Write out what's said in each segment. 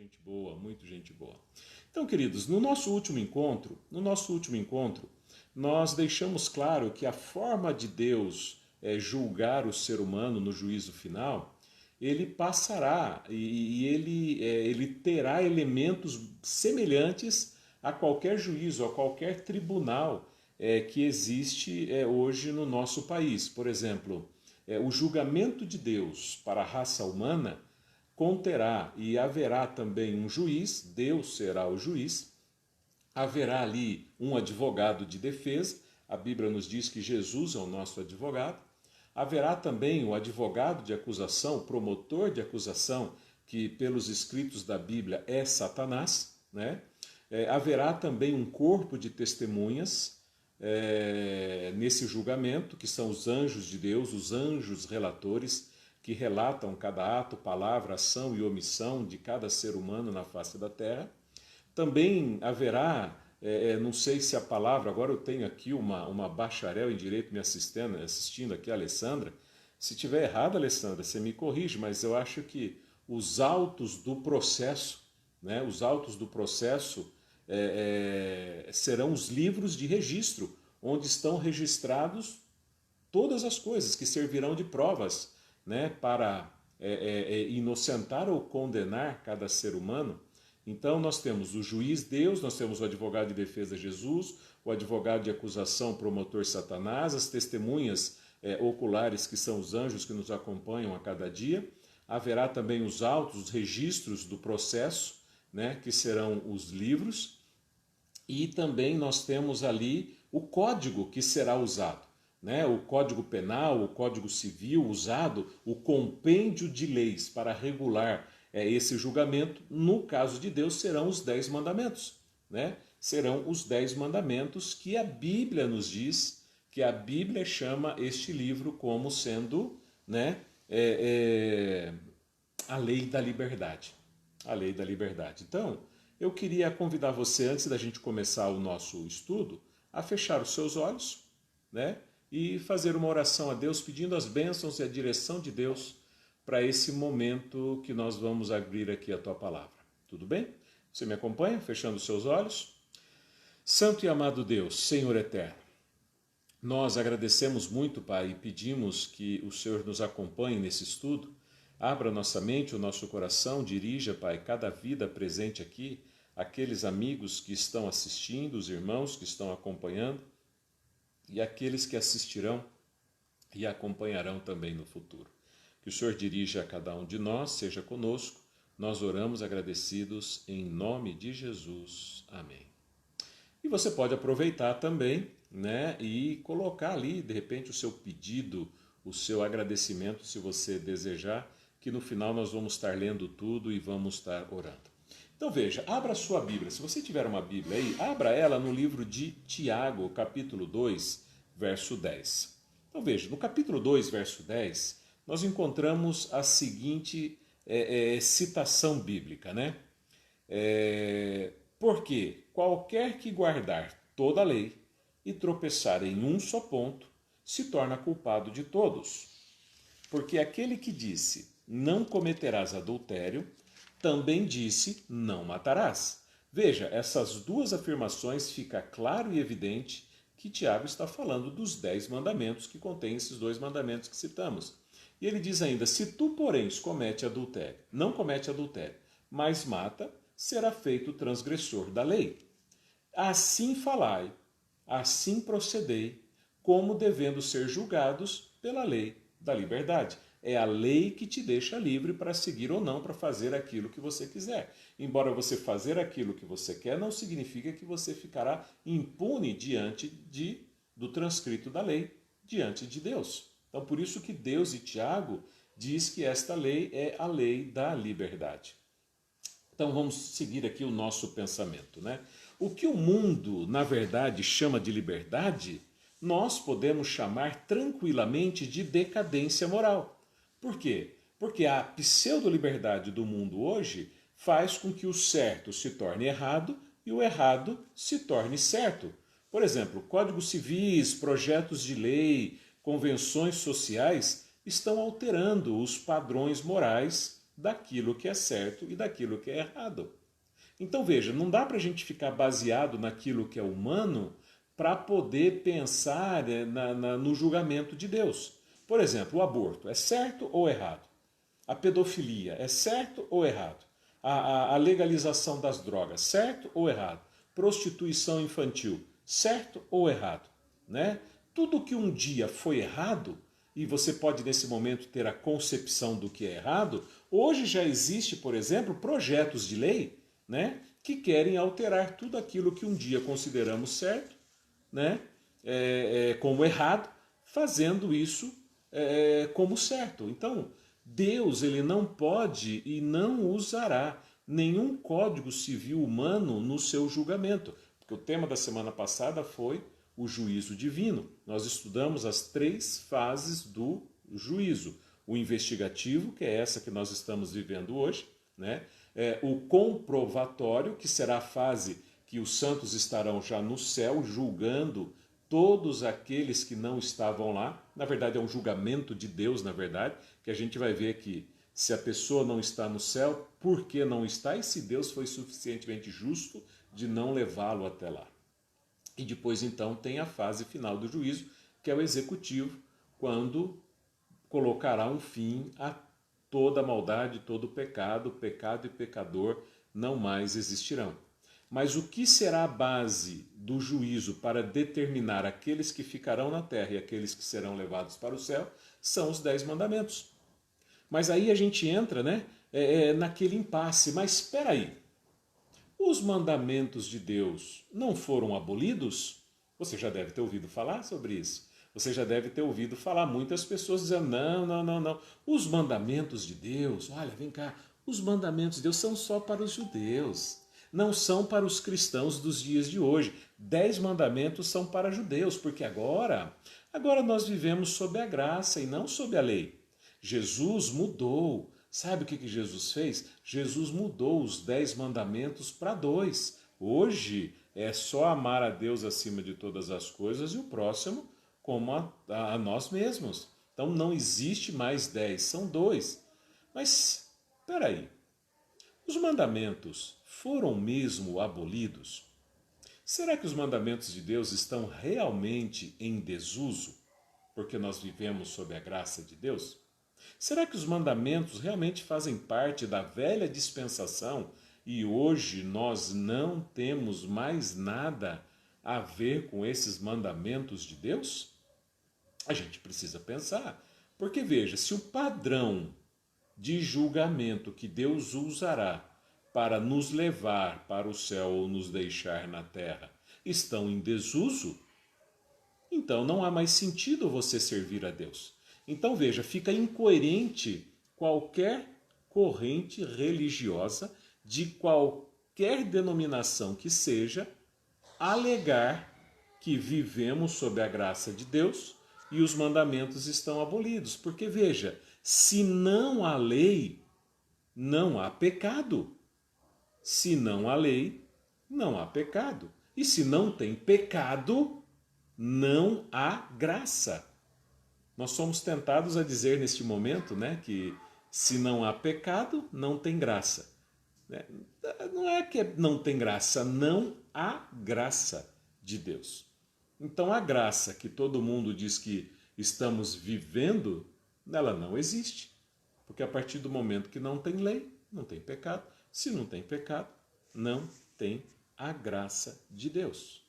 gente boa, muito gente boa. Então, queridos, no nosso último encontro, nós deixamos claro que a forma de Deus julgar o ser humano no juízo final, ele passará ele terá elementos semelhantes a qualquer juízo, a qualquer tribunal que existe hoje no nosso país. Por exemplo, o julgamento de Deus para a raça humana conterá e haverá também um juiz, Deus será o juiz, haverá ali um advogado de defesa, a Bíblia nos diz que Jesus é o nosso advogado, haverá também o advogado de acusação, o promotor de acusação, que pelos escritos da Bíblia é Satanás, né? Haverá também um corpo de testemunhas nesse julgamento, que são os anjos de Deus, os anjos relatores, que relatam cada ato, palavra, ação e omissão de cada ser humano na face da terra. Também haverá, não sei se a palavra, agora eu tenho aqui uma bacharel em Direito me assistindo aqui, a Alessandra. Se tiver errado, Alessandra, você me corrige, mas eu acho que os autos do processo, né, os autos do processo serão os livros de registro, onde estão registrados todas as coisas que servirão de provas, né, para inocentar ou condenar cada ser humano. Então nós temos o juiz Deus, nós temos o advogado de defesa Jesus, o advogado de acusação, promotor Satanás, as testemunhas oculares, que são os anjos que nos acompanham a cada dia. Haverá também os autos, os registros do processo, né, que serão os livros. E também nós temos ali o código que será usado, né? O Código Penal, o Código Civil usado, o compêndio de leis para regular esse julgamento. No caso de Deus, serão os 10 mandamentos, né? Serão os 10 mandamentos que a Bíblia nos diz, que a Bíblia chama este livro como sendo, né, a lei da liberdade. A lei da liberdade. Então, eu queria convidar você, antes da gente começar o nosso estudo, a fechar os seus olhos, né, e fazer uma oração a Deus, pedindo as bênçãos e a direção de Deus para esse momento que nós vamos abrir aqui a tua palavra. Tudo bem? Você me acompanha, fechando os seus olhos? Santo e amado Deus, Senhor eterno, nós agradecemos muito, Pai, e pedimos que o Senhor nos acompanhe nesse estudo. Abra nossa mente, o nosso coração, dirija, Pai, cada vida presente aqui, aqueles amigos que estão assistindo, os irmãos que estão acompanhando e aqueles que assistirão e acompanharão também no futuro. Que o Senhor dirija a cada um de nós, seja conosco. Nós oramos agradecidos em nome de Jesus. Amém. E você pode aproveitar também, né, e colocar ali, de repente, o seu pedido, o seu agradecimento, se você desejar, que no final nós vamos estar lendo tudo e vamos estar orando. Então veja, abra a sua Bíblia. Se você tiver uma Bíblia aí, abra ela no livro de Tiago, capítulo 2, verso 10. Então veja, no capítulo 2, verso 10, nós encontramos a seguinte citação bíblica, né? Porque qualquer que guardar toda a lei e tropeçar em um só ponto, se torna culpado de todos. Porque aquele que disse, não cometerás adultério, também disse, não matarás. Veja, essas duas afirmações fica claro e evidente que Tiago está falando dos 10 mandamentos que contém esses 2 mandamentos que citamos. E ele diz ainda, se tu, porém, comete adultério, não comete adultério, mas mata, será feito transgressor da lei. Assim falai, assim procedei, como devendo ser julgados pela lei da liberdade. É a lei que te deixa livre para seguir ou não, para fazer aquilo que você quiser. Embora você fazer aquilo que você quer, não significa que você ficará impune diante do transcrito da lei, diante de Deus. Então, por isso que Deus e Tiago diz que esta lei é a lei da liberdade. Então, vamos seguir aqui o nosso pensamento, né? O que o mundo, na verdade, chama de liberdade, nós podemos chamar tranquilamente de decadência moral. Por quê? Porque a pseudo-liberdade do mundo hoje faz com que o certo se torne errado e o errado se torne certo. Por exemplo, códigos civis, projetos de lei, convenções sociais estão alterando os padrões morais daquilo que é certo e daquilo que é errado. Então veja, não dá para a gente ficar baseado naquilo que é humano para poder pensar no julgamento de Deus. Por exemplo, o aborto é certo ou errado? A pedofilia é certo ou errado? A legalização das drogas, certo ou errado? Prostituição infantil, certo ou errado? Né? Tudo que um dia foi errado, e você pode nesse momento ter a concepção do que é errado, hoje já existe, por exemplo, projetos de lei, né, que querem alterar tudo aquilo que um dia consideramos certo, né, como errado, fazendo isso como certo. Então, Deus ele não pode e não usará nenhum código civil humano no seu julgamento, porque o tema da semana passada foi o juízo divino. Nós estudamos as 3 fases do juízo. O investigativo, que é essa que nós estamos vivendo hoje, né? O comprovatório, que será a fase que os santos estarão já no céu julgando todos aqueles que não estavam lá. Na verdade, é um julgamento de Deus, na verdade, que a gente vai ver que se a pessoa não está no céu, por que não está? E se Deus foi suficientemente justo de não levá-lo até lá. E depois, então, tem a fase final do juízo, que é o executivo, quando colocará um fim a toda a maldade, todo o pecado e pecador não mais existirão. Mas o que será a base do juízo para determinar aqueles que ficarão na terra e aqueles que serão levados para o céu são os 10 mandamentos. Mas aí a gente entra, né, naquele impasse. Mas espera aí, os mandamentos de Deus não foram abolidos? Você já deve ter ouvido falar sobre isso. Você já deve ter ouvido falar muitas pessoas dizendo, não. Os mandamentos de Deus, olha, vem cá, os mandamentos de Deus são só para os judeus. Não são para os cristãos dos dias de hoje. 10 mandamentos são para judeus, porque agora nós vivemos sob a graça e não sob a lei. Jesus mudou. Sabe o que Jesus fez? Jesus mudou os 10 mandamentos para 2. Hoje é só amar a Deus acima de todas as coisas e o próximo como a nós mesmos. Então não existe mais 10, são 2. Mas, espera aí, os mandamentos foram mesmo abolidos? Será que os mandamentos de Deus estão realmente em desuso? Porque nós vivemos sob a graça de Deus? Será que os mandamentos realmente fazem parte da velha dispensação e hoje nós não temos mais nada a ver com esses mandamentos de Deus? A gente precisa pensar. Porque veja, se o padrão de julgamento que Deus usará para nos levar para o céu ou nos deixar na terra estão em desuso, então não há mais sentido você servir a Deus. Então veja, fica incoerente qualquer corrente religiosa de qualquer denominação que seja alegar que vivemos sob a graça de Deus e os mandamentos estão abolidos. Porque veja, se não há lei, não há pecado. Se não há lei, não há pecado. E se não tem pecado, não há graça. Nós somos tentados a dizer neste momento, né, que se não há pecado, não tem graça. Não é que não tem graça, não há graça de Deus. Então a graça que todo mundo diz que estamos vivendo, ela não existe. Porque a partir do momento que não tem lei, não tem pecado. Se não tem pecado, não tem a graça de Deus.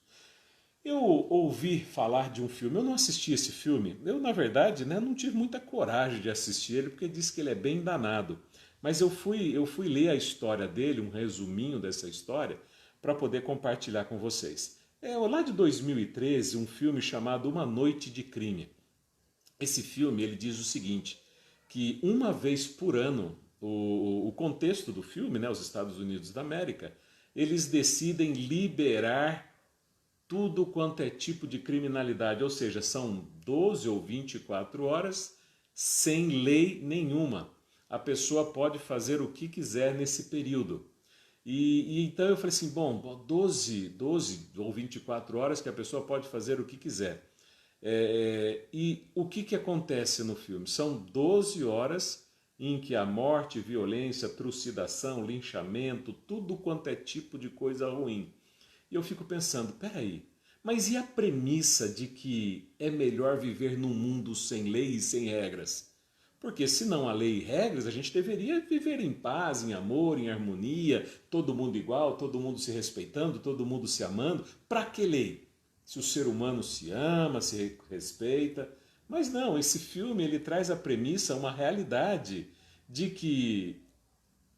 Eu ouvi falar de um filme, eu não assisti esse filme, eu na verdade não tive muita coragem de assistir ele porque diz que ele é bem danado. Mas eu fui ler a história dele, um resuminho dessa história, para poder compartilhar com vocês. É lá de 2013, um filme chamado Uma Noite de Crime. Esse filme ele diz o seguinte, que uma vez por ano, o contexto do filme, né, os Estados Unidos da América, eles decidem liberar tudo quanto é tipo de criminalidade, ou seja, são 12 ou 24 horas sem lei nenhuma. A pessoa pode fazer o que quiser nesse período. E então eu falei assim, bom, 12 ou 24 horas que a pessoa pode fazer o que quiser. E o que acontece no filme? São 12 horas em que a morte, violência, trucidação, linchamento, tudo quanto é tipo de coisa ruim. E eu fico pensando, peraí, mas e a premissa de que é melhor viver num mundo sem lei e sem regras? Porque se não há lei e regras, a gente deveria viver em paz, em amor, em harmonia, todo mundo igual, todo mundo se respeitando, todo mundo se amando. Para que lei? Se o ser humano se ama, se respeita. Mas não, esse filme ele traz a premissa, uma realidade de que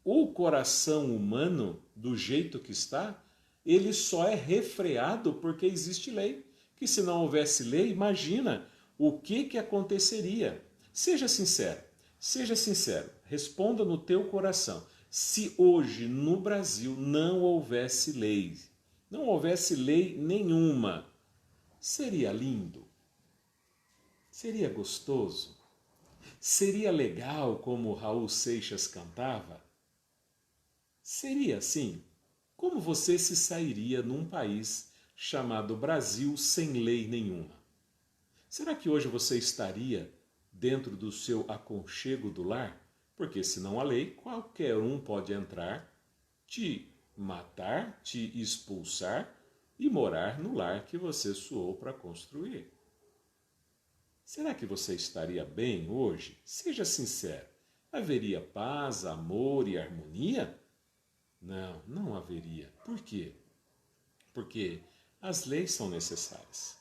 o coração humano, do jeito que está, ele só é refreado porque existe lei. Que se não houvesse lei, imagina o que aconteceria. Seja sincero, responda no teu coração. Se hoje no Brasil não houvesse lei, não houvesse lei nenhuma, seria lindo? Seria gostoso? Seria legal como Raul Seixas cantava? Seria assim? Como você se sairia num país chamado Brasil sem lei nenhuma? Será que hoje você estaria dentro do seu aconchego do lar? Porque se não há lei, qualquer um pode entrar, te matar, te expulsar e morar no lar que você suou para construir. Será que você estaria bem hoje? Seja sincero. Haveria paz, amor e harmonia? Não, não haveria. Por quê? Porque as leis são necessárias.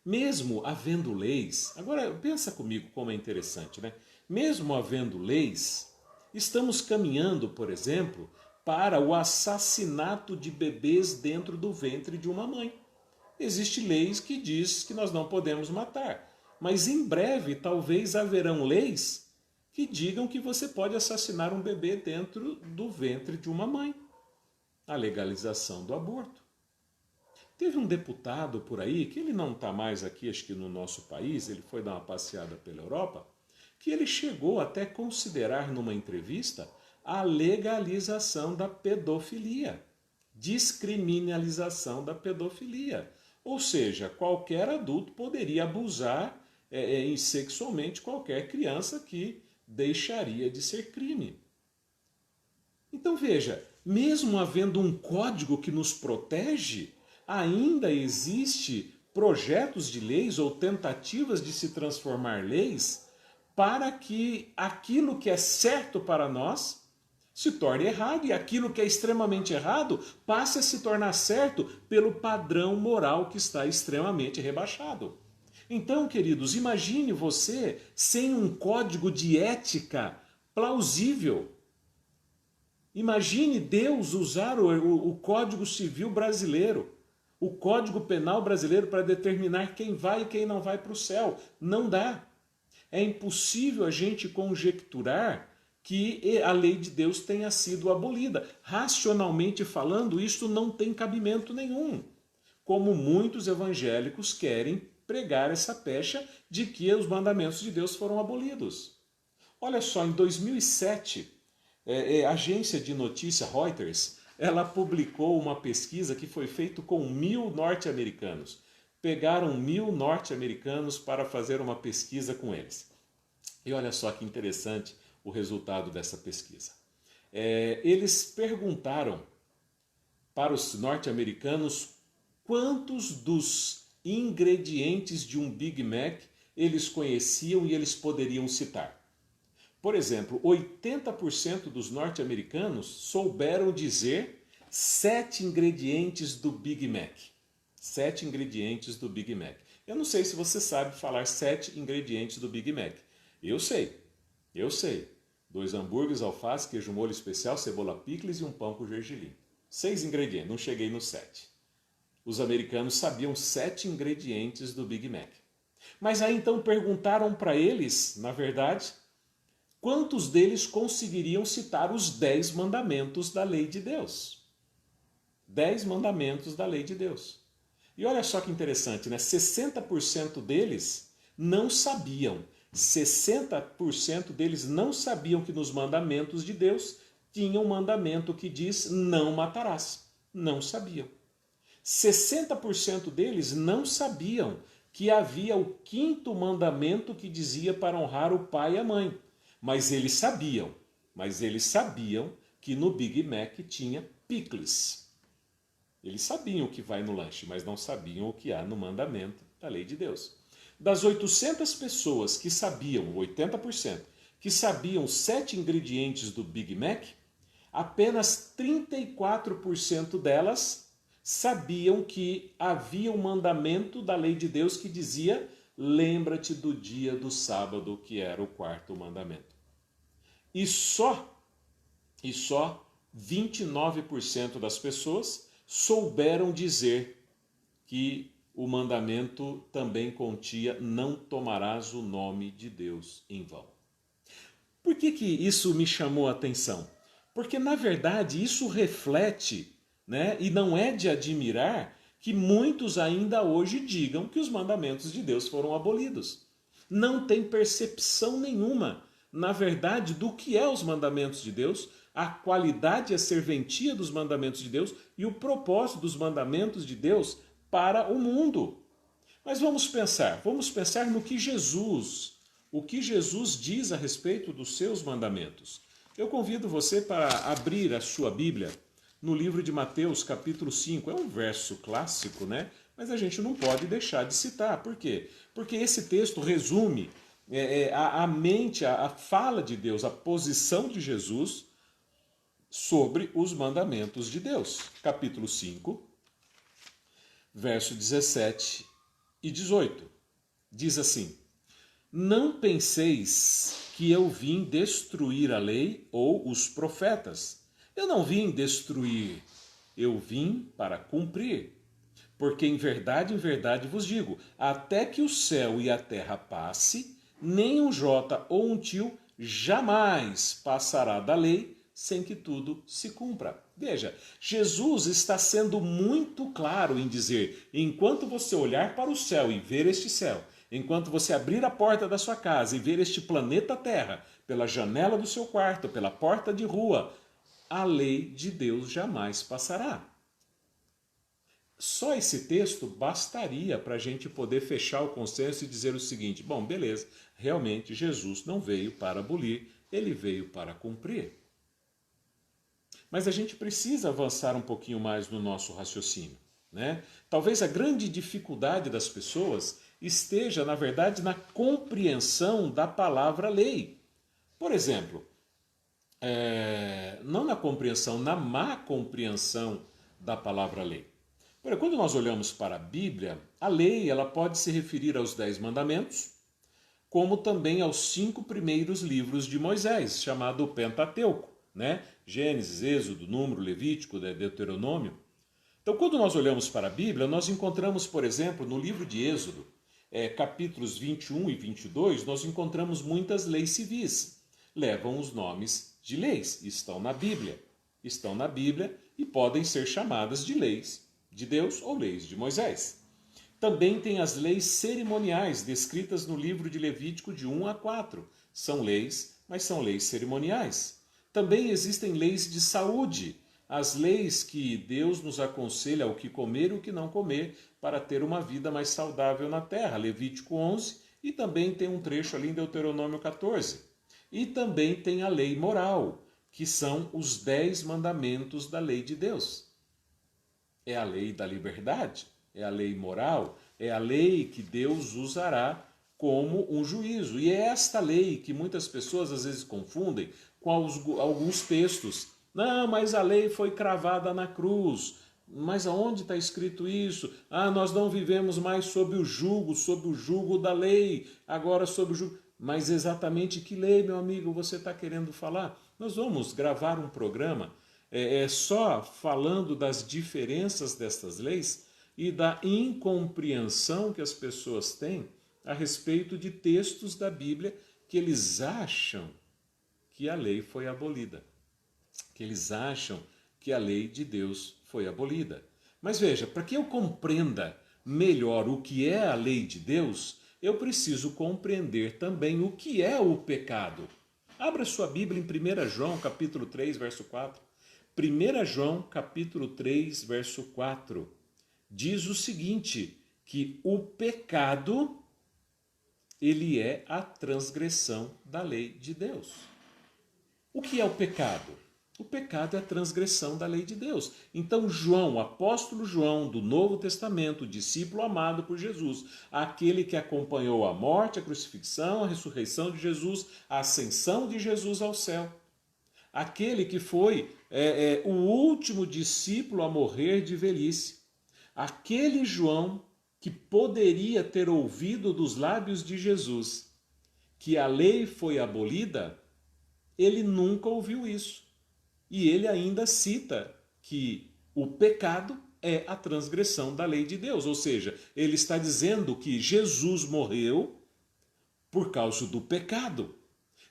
Mesmo havendo leis, agora pensa comigo como é interessante, né? Mesmo havendo leis, estamos caminhando, por exemplo, para o assassinato de bebês dentro do ventre de uma mãe. Existem leis que diz que nós não podemos matar, mas em breve talvez haverão leis que digam que você pode assassinar um bebê dentro do ventre de uma mãe. A legalização do aborto. Teve um deputado por aí, que ele não está mais aqui, acho que no nosso país, ele foi dar uma passeada pela Europa, que ele chegou até considerar numa entrevista a legalização da pedofilia, descriminalização da pedofilia. Ou seja, qualquer adulto poderia abusar sexualmente qualquer criança que deixaria de ser crime. Então veja, mesmo havendo um código que nos protege, ainda existe projetos de leis ou tentativas de se transformar leis para que aquilo que é certo para nós se torne errado e aquilo que é extremamente errado passe a se tornar certo pelo padrão moral que está extremamente rebaixado. Então, queridos, imagine você sem um código de ética plausível. Imagine Deus usar o Código Civil brasileiro, o Código Penal brasileiro para determinar quem vai e quem não vai para o céu. Não dá. É impossível a gente conjecturar que a lei de Deus tenha sido abolida. Racionalmente falando, isso não tem cabimento nenhum. Como muitos evangélicos querem pregar essa pecha de que os mandamentos de Deus foram abolidos. Olha só, em 2007, a agência de notícia Reuters, ela publicou uma pesquisa que foi feita com 1.000 norte-americanos. Pegaram 1.000 norte-americanos para fazer uma pesquisa com eles. E olha só que interessante o resultado dessa pesquisa. Eles perguntaram para os norte-americanos quantos dos ingredientes de um Big Mac eles conheciam e eles poderiam citar. Por exemplo, 80% dos norte-americanos souberam dizer 7 ingredientes do Big Mac. 7 ingredientes do Big Mac. Eu não sei se você sabe falar 7 ingredientes do Big Mac. Eu sei. 2 hambúrgueres, alface, queijo molho especial, cebola picles e um pão com gergelim. 6 ingredientes, não cheguei no 7. Os americanos sabiam 7 ingredientes do Big Mac. Mas aí então perguntaram para eles, na verdade, quantos deles conseguiriam citar os 10 mandamentos da lei de Deus? 10 mandamentos da lei de Deus. E olha só que interessante, né? 60% deles não sabiam. 60% deles não sabiam que nos mandamentos de Deus tinha um mandamento que diz não matarás. Não sabiam. 60% deles não sabiam que havia o 5º mandamento que dizia para honrar o pai e a mãe. Mas eles sabiam, que no Big Mac tinha picles. Eles sabiam o que vai no lanche, mas não sabiam o que há no mandamento da lei de Deus. Das 800 pessoas que sabiam, 80%, que sabiam 7 ingredientes do Big Mac, apenas 34% delas sabiam que havia um mandamento da lei de Deus que dizia: lembra-te do dia do sábado, que era o quarto mandamento. E só 29% das pessoas souberam dizer que o mandamento também continha: não tomarás o nome de Deus em vão. Por que isso me chamou a atenção? Porque, na verdade, isso reflete, né, e não é de admirar que muitos ainda hoje digam que os mandamentos de Deus foram abolidos. Não tem percepção nenhuma, na verdade, do que é os mandamentos de Deus, a qualidade e a serventia dos mandamentos de Deus e o propósito dos mandamentos de Deus para o mundo. Mas vamos pensar no que Jesus diz a respeito dos seus mandamentos. Eu convido você para abrir a sua Bíblia no livro de Mateus, capítulo 5. É um verso clássico, né? Mas a gente não pode deixar de citar. Por quê? Porque esse texto resume a mente, a fala de Deus, a posição de Jesus sobre os mandamentos de Deus. Capítulo 5, verso 17 e 18. Diz assim: não penseis que eu vim destruir a lei ou os profetas. Eu não vim destruir, eu vim para cumprir. Porque em verdade vos digo, até que o céu e a terra passe, nem um jota ou um tio jamais passará da lei sem que tudo se cumpra. Veja, Jesus está sendo muito claro em dizer: enquanto você olhar para o céu e ver este céu, enquanto você abrir a porta da sua casa e ver este planeta Terra, pela janela do seu quarto, pela porta de rua, a lei de Deus jamais passará. Só esse texto bastaria para a gente poder fechar o consenso e dizer o seguinte: bom, beleza, realmente Jesus não veio para abolir, ele veio para cumprir. Mas a gente precisa avançar um pouquinho mais no nosso raciocínio, né? Talvez a grande dificuldade das pessoas esteja, na verdade, na compreensão da palavra lei. Por exemplo, não na compreensão, na má compreensão da palavra lei. Quando nós olhamos para a Bíblia, a lei ela pode se referir aos 10 mandamentos, como também aos 5 primeiros livros de Moisés, chamado Pentateuco, né? Gênesis, Êxodo, Número, Levítico, Deuteronômio. Então, quando nós olhamos para a Bíblia, nós encontramos, por exemplo, no livro de Êxodo, capítulos 21 e 22, nós encontramos muitas leis civis. Levam os nomes de leis, estão na Bíblia e podem ser chamadas de leis de Deus ou leis de Moisés. Também tem as leis cerimoniais descritas no livro de Levítico de 1 a 4. São leis, mas são leis cerimoniais. Também existem leis de saúde, as leis que Deus nos aconselha o que comer e o que não comer para ter uma vida mais saudável na terra. Levítico 11 e também tem um trecho ali em Deuteronômio 14. E também tem a lei moral, que são os 10 mandamentos da lei de Deus. É a lei da liberdade, é a lei moral, é a lei que Deus usará como um juízo. E é esta lei que muitas pessoas às vezes confundem com alguns textos. Não, mas a lei foi cravada na cruz. Mas aonde está escrito isso? Nós não vivemos mais sob o jugo da lei, agora sob o jugo. Mas exatamente que lei, meu amigo, você está querendo falar? Nós vamos gravar um programa só falando das diferenças destas leis e da incompreensão que as pessoas têm a respeito de textos da Bíblia que eles acham que a lei foi abolida, que eles acham que a lei de Deus foi abolida. Mas veja, para que eu compreenda melhor o que é a lei de Deus, eu preciso compreender também o que é o pecado. Abra sua Bíblia em 1 João, capítulo 3, verso 4. 1 João, capítulo 3, verso 4. Diz o seguinte, que o pecado ele é a transgressão da lei de Deus. O que é o pecado? O pecado é a transgressão da lei de Deus. Então João, o apóstolo João do Novo Testamento, discípulo amado por Jesus, aquele que acompanhou a morte, a crucifixão, a ressurreição de Jesus, a ascensão de Jesus ao céu, aquele que foi o último discípulo a morrer de velhice, aquele João que poderia ter ouvido dos lábios de Jesus que a lei foi abolida, ele nunca ouviu isso. E ele ainda cita que o pecado é a transgressão da lei de Deus. Ou seja, ele está dizendo que Jesus morreu por causa do pecado.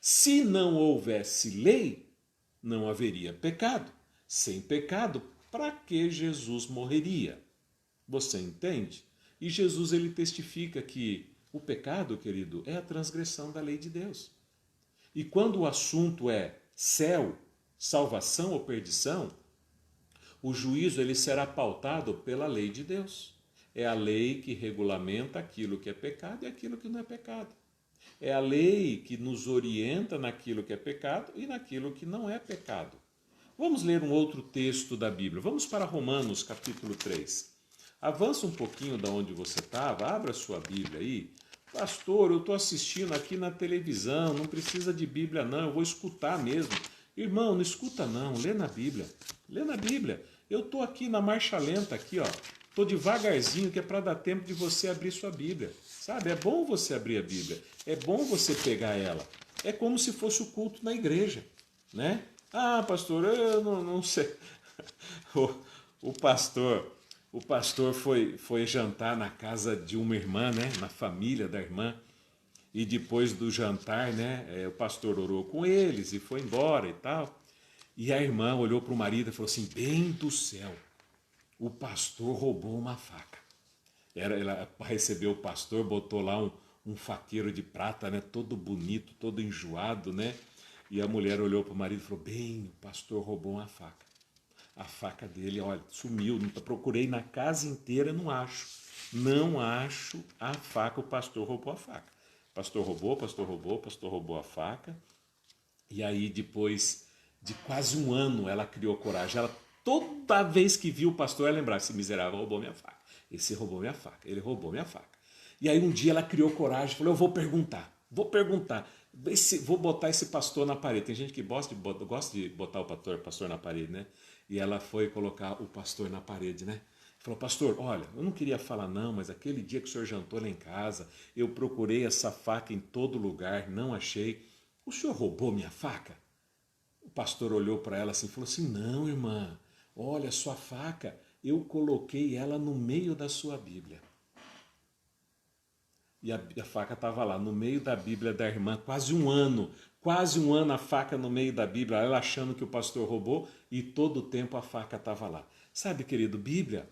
Se não houvesse lei, não haveria pecado. Sem pecado, para que Jesus morreria? Você entende? E Jesus ele testifica que o pecado, querido, é a transgressão da lei de Deus. E quando o assunto é céu, salvação ou perdição, o juízo ele será pautado pela lei de Deus. É a lei que regulamenta aquilo que é pecado e aquilo que não é pecado. É a lei que nos orienta naquilo que é pecado e naquilo que não é pecado. Vamos ler um outro texto da Bíblia. Vamos para Romanos capítulo 3. Avança um pouquinho da onde você estava, abra sua Bíblia aí. Pastor, eu estou assistindo aqui na televisão, não precisa de Bíblia não, eu vou escutar mesmo. Irmão, não escuta não, lê na Bíblia. Lê na Bíblia. Eu estou aqui na marcha lenta, aqui, ó. Estou devagarzinho, que é para dar tempo de você abrir sua Bíblia. Sabe, é bom você abrir a Bíblia. É bom você pegar ela. É como se fosse o culto na igreja, né? Ah, pastor, eu não sei. O pastor foi jantar na casa de uma irmã, né? Na família da irmã. E depois do jantar, né, o pastor orou com eles e foi embora e tal. E a irmã olhou para o marido e falou assim, bem do céu, o pastor roubou uma faca. Ela recebeu o pastor, botou lá um faqueiro de prata, né, todo bonito, todo enjoado, né? E a mulher olhou para o marido e falou, bem, o pastor roubou uma faca. A faca dele, olha, sumiu, procurei na casa inteira, não acho. Não acho a faca, o pastor roubou a faca. Pastor roubou a faca. E aí, depois de quase um ano, ela criou coragem. Ela, toda vez que viu o pastor, ela lembrava, esse miserável roubou minha faca. Esse roubou minha faca, ele roubou minha faca. E aí um dia ela criou coragem, falou, eu vou perguntar. Vou botar esse pastor na parede. Tem gente que gosta de botar o pastor na parede, né? E ela foi colocar o pastor na parede, né? Falou, pastor, olha, eu não queria falar não, mas aquele dia que o senhor jantou lá em casa, eu procurei essa faca em todo lugar, não achei. O senhor roubou minha faca? O pastor olhou para ela assim e falou assim, não, irmã, olha, sua faca, eu coloquei ela no meio da sua Bíblia. E a faca estava lá, no meio da Bíblia da irmã, quase um ano a faca no meio da Bíblia, ela achando que o pastor roubou e todo o tempo a faca estava lá. Sabe, querido, Bíblia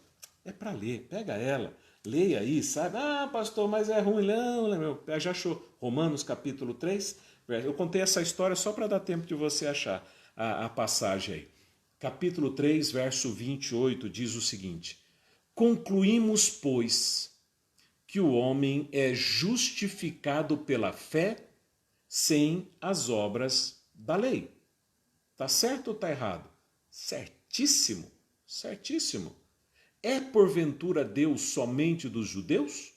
é para ler, pega ela, leia aí, sabe? Ah, pastor, mas é ruim, não, já achou? Romanos capítulo 3, eu contei essa história só para dar tempo de você achar a passagem aí. Capítulo 3, verso 28 diz o seguinte, concluímos, pois, que o homem é justificado pela fé sem as obras da lei. Tá certo ou tá errado? Certíssimo, certíssimo. É porventura Deus somente dos judeus?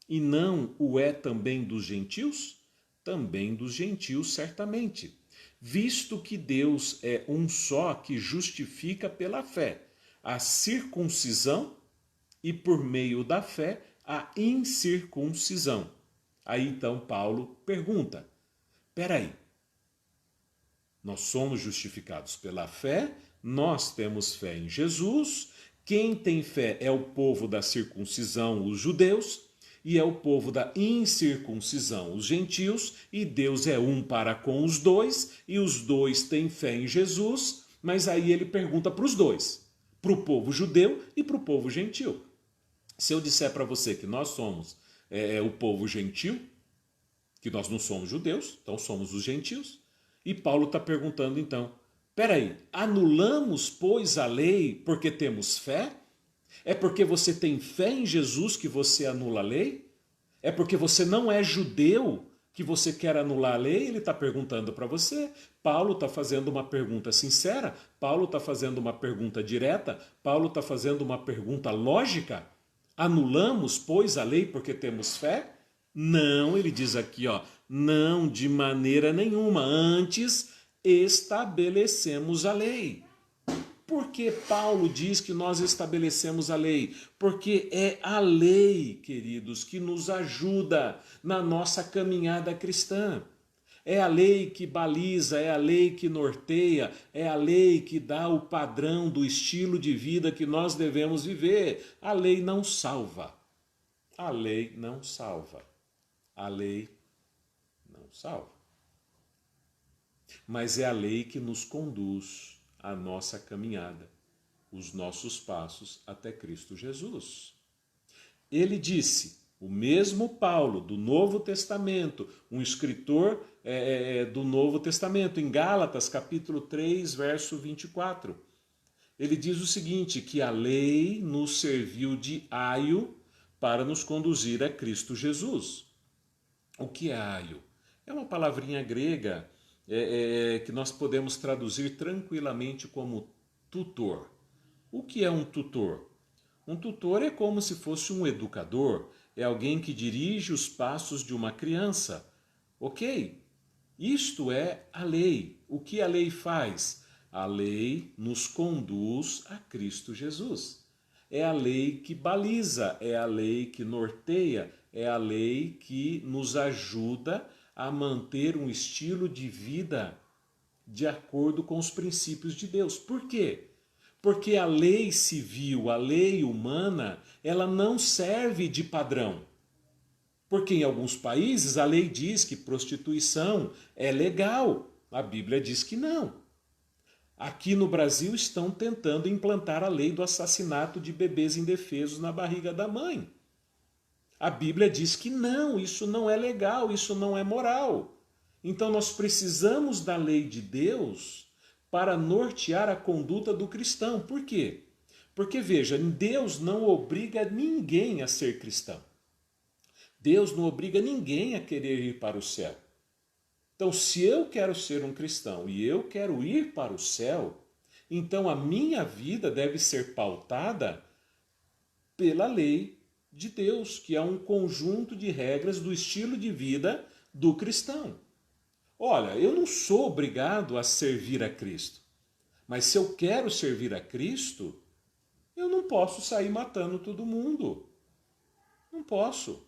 E não o é também dos gentios? Também dos gentios, certamente. Visto que Deus é um só que justifica pela fé a circuncisão e por meio da fé a incircuncisão. Aí então Paulo pergunta, peraí, nós somos justificados pela fé, nós temos fé em Jesus, quem tem fé é o povo da circuncisão, os judeus, e é o povo da incircuncisão, os gentios, e Deus é um para com os dois, e os dois têm fé em Jesus, mas aí ele pergunta para os dois, para o povo judeu e para o povo gentil. Se eu disser para você que nós somos o povo gentil, que nós não somos judeus, então somos os gentios, e Paulo está perguntando então, peraí, anulamos, pois, a lei porque temos fé? É porque você tem fé em Jesus que você anula a lei? É porque você não é judeu que você quer anular a lei? Ele está perguntando para você. Paulo está fazendo uma pergunta sincera, Paulo está fazendo uma pergunta direta, Paulo está fazendo uma pergunta lógica. Anulamos, pois, a lei porque temos fé? Não, ele diz aqui, ó, não de maneira nenhuma. Antes estabelecemos a lei. Por que Paulo diz que nós estabelecemos a lei? Porque é a lei, queridos, que nos ajuda na nossa caminhada cristã. É a lei que baliza, é a lei que norteia, é a lei que dá o padrão do estilo de vida que nós devemos viver. A lei não salva. A lei não salva. A lei não salva. Mas é a lei que nos conduz à nossa caminhada, os nossos passos até Cristo Jesus. Ele disse, o mesmo Paulo do Novo Testamento, um escritor do Novo Testamento, em Gálatas capítulo 3, verso 24, ele diz o seguinte, que a lei nos serviu de aio para nos conduzir a Cristo Jesus. O que é aio? É uma palavrinha grega que nós podemos traduzir tranquilamente como tutor. O que é um tutor? Um tutor é como se fosse um educador, é alguém que dirige os passos de uma criança. Ok? Isto é a lei. O que a lei faz? A lei nos conduz a Cristo Jesus. É a lei que baliza, é a lei que norteia, é a lei que nos ajuda a manter um estilo de vida de acordo com os princípios de Deus. Por quê? Porque a lei civil, a lei humana, ela não serve de padrão. Porque em alguns países a lei diz que prostituição é legal, a Bíblia diz que não. Aqui no Brasil estão tentando implantar a lei do assassinato de bebês indefesos na barriga da mãe. A Bíblia diz que não, isso não é legal, isso não é moral. Então nós precisamos da lei de Deus para nortear a conduta do cristão. Por quê? Porque veja, Deus não obriga ninguém a ser cristão. Deus não obriga ninguém a querer ir para o céu. Então, se eu quero ser um cristão e eu quero ir para o céu, então a minha vida deve ser pautada pela lei de Deus, que é um conjunto de regras do estilo de vida do cristão. Olha, eu não sou obrigado a servir a Cristo, mas se eu quero servir a Cristo, eu não posso sair matando todo mundo. Não posso.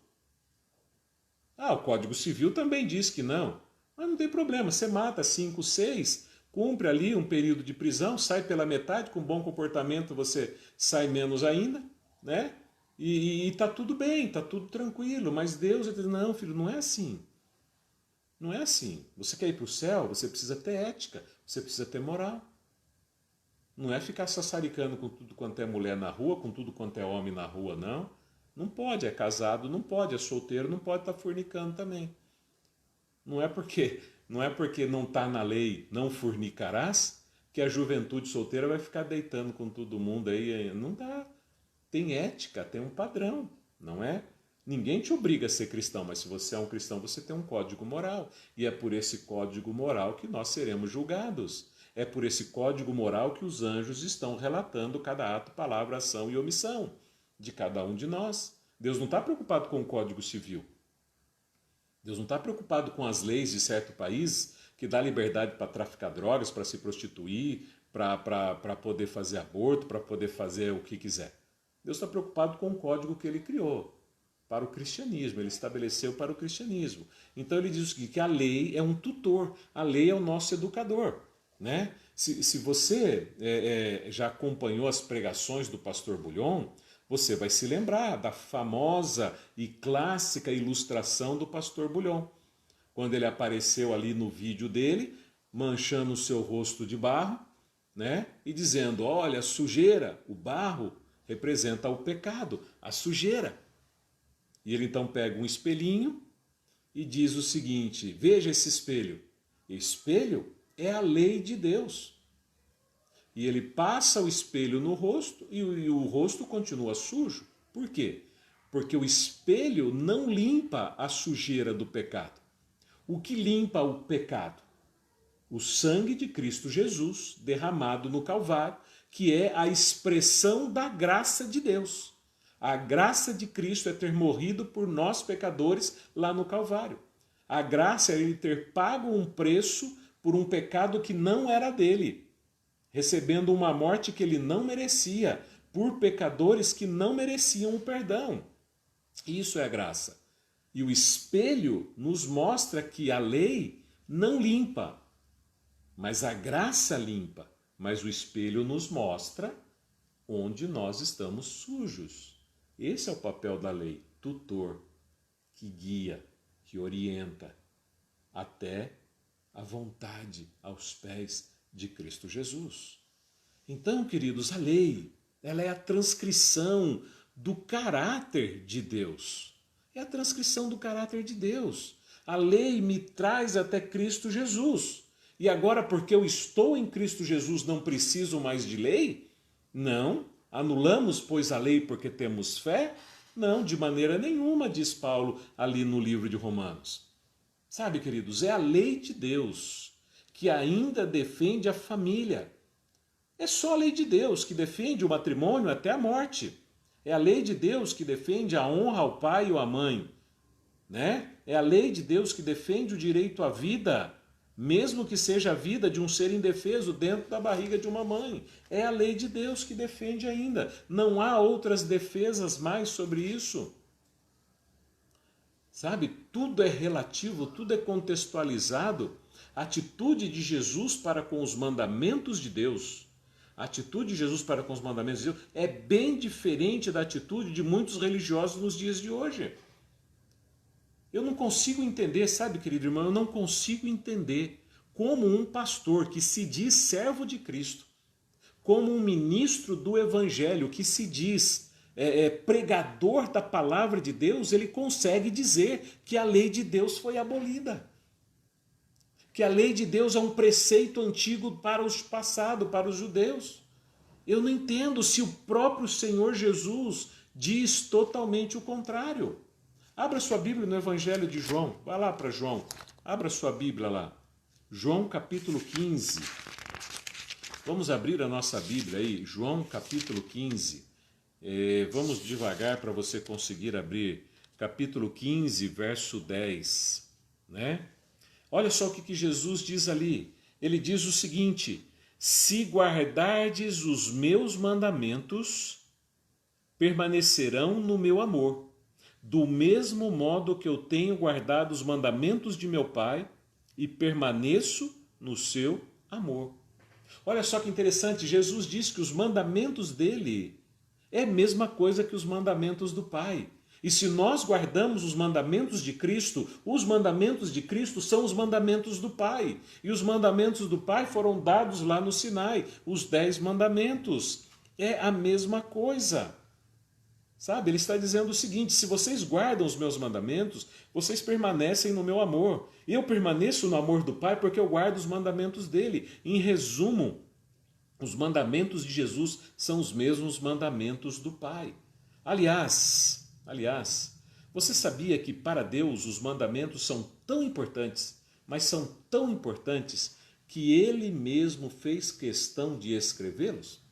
O Código Civil também diz que não. Mas não tem problema, você mata 5, 6, cumpre ali um período de prisão, sai pela metade, com bom comportamento você sai menos ainda, né? E tá tudo bem, tá tudo tranquilo. Mas Deus diz, não, filho, não é assim. Não é assim. Você quer ir para o céu, você precisa ter ética, você precisa ter moral. Não é ficar sassaricando com tudo quanto é mulher na rua, com tudo quanto é homem na rua, não. Não pode, é casado, não pode, é solteiro, não pode estar fornicando também. Não é porque não está na lei não fornicarás que a juventude solteira vai ficar deitando com todo mundo aí. Não dá. Tem ética, tem um padrão, não é? Ninguém te obriga a ser cristão, mas se você é um cristão, você tem um código moral. E é por esse código moral que nós seremos julgados. É por esse código moral que os anjos estão relatando cada ato, palavra, ação e omissão de cada um de nós. Deus não está preocupado com o Código Civil. Deus não está preocupado com as leis de certo país que dá liberdade para traficar drogas, para se prostituir, para poder fazer aborto, para poder fazer o que quiser. Deus está preocupado com o código que ele criou para o cristianismo, ele estabeleceu para o cristianismo. Então ele diz o seguinte, que a lei é um tutor, a lei é o nosso educador. Né? Se você já acompanhou as pregações do pastor Bulhon, você vai se lembrar da famosa e clássica ilustração do pastor Bulhon, quando ele apareceu ali no vídeo dele, manchando o seu rosto de barro, né? E dizendo, olha, a sujeira, o barro representa o pecado, a sujeira. E ele então pega um espelhinho e diz o seguinte, veja esse espelho. Espelho é a lei de Deus. E ele passa o espelho no rosto e o rosto continua sujo. Por quê? porque o espelho não limpa a sujeira do pecado. O que limpa o pecado? O sangue de Cristo Jesus derramado no Calvário, que é a expressão da graça de Deus. A graça de Cristo é ter morrido por nós pecadores lá no Calvário. A graça é ele ter pago um preço por um pecado que não era dele, recebendo uma morte que ele não merecia, por pecadores que não mereciam o perdão. Isso é a graça. E o espelho nos mostra que a lei não limpa, mas a graça limpa. Mas o espelho nos mostra onde nós estamos sujos. Esse é o papel da lei, tutor, que guia, que orienta até a vontade aos pés de Cristo Jesus. Então, queridos, a lei, ela é a transcrição do caráter de Deus. É a transcrição do caráter de Deus. A lei me traz até Cristo Jesus. E agora, porque eu estou em Cristo Jesus, não preciso mais de lei? Não. Anulamos, pois, a lei porque temos fé? Não, de maneira nenhuma, diz Paulo ali no livro de Romanos. Sabe, queridos, é a lei de Deus que ainda defende a família. É só a lei de Deus que defende o matrimônio até a morte. É a lei de Deus que defende a honra ao pai ou à mãe, né? É a lei de Deus que defende o direito à vida, mesmo que seja a vida de um ser indefeso dentro da barriga de uma mãe. É a lei de Deus que defende ainda. Não há outras defesas mais sobre isso. Sabe, tudo é relativo, tudo é contextualizado. A atitude de Jesus para com os mandamentos de Deus, a atitude de Jesus para com os mandamentos de Deus é bem diferente da atitude de muitos religiosos nos dias de hoje. Eu não consigo entender, sabe, querido irmão, eu não consigo entender como um pastor que se diz servo de Cristo, como um ministro do Evangelho que se diz pregador da palavra de Deus, ele consegue dizer que a lei de Deus foi abolida. Que a lei de Deus é um preceito antigo para os passados, para os judeus. Eu não entendo se o próprio Senhor Jesus diz totalmente o contrário. Abra sua Bíblia no Evangelho de João. Vai lá para João. Abra sua Bíblia lá. João capítulo 15. Vamos abrir a nossa Bíblia aí. João capítulo 15. Vamos devagar para você conseguir abrir. Capítulo 15, verso 10. Né? Olha só o que Jesus diz ali. Ele diz o seguinte: se guardardes os meus mandamentos, permanecerão no meu amor, do mesmo modo que eu tenho guardado os mandamentos de meu Pai e permaneço no seu amor. Olha só que interessante, Jesus diz que os mandamentos dele é a mesma coisa que os mandamentos do Pai. E se nós guardamos os mandamentos de Cristo, os mandamentos de Cristo são os mandamentos do Pai. E os mandamentos do Pai foram dados lá no Sinai, os 10 mandamentos. É a mesma coisa. Sabe, ele está dizendo o seguinte: se vocês guardam os meus mandamentos, vocês permanecem no meu amor. E eu permaneço no amor do Pai porque eu guardo os mandamentos dele. Em resumo, os mandamentos de Jesus são os mesmos mandamentos do Pai. Aliás, você sabia que para Deus os mandamentos são tão importantes, mas são tão importantes que ele mesmo fez questão de escrevê-los?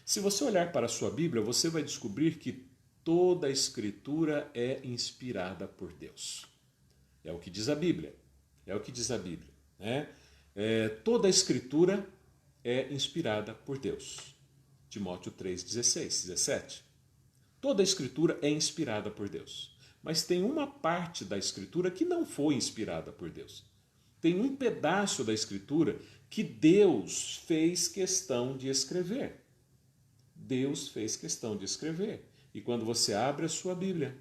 Se você olhar para a sua Bíblia, você vai descobrir que toda a Escritura é inspirada por Deus. É o que diz a Bíblia. É o que diz a Bíblia. Né? Toda a Escritura é inspirada por Deus. Timóteo 3, 16, 17. Toda a Escritura é inspirada por Deus. Mas tem uma parte da Escritura que não foi inspirada por Deus. Tem um pedaço da Escritura que Deus fez questão de escrever. Deus fez questão de escrever. E quando você abre a sua Bíblia,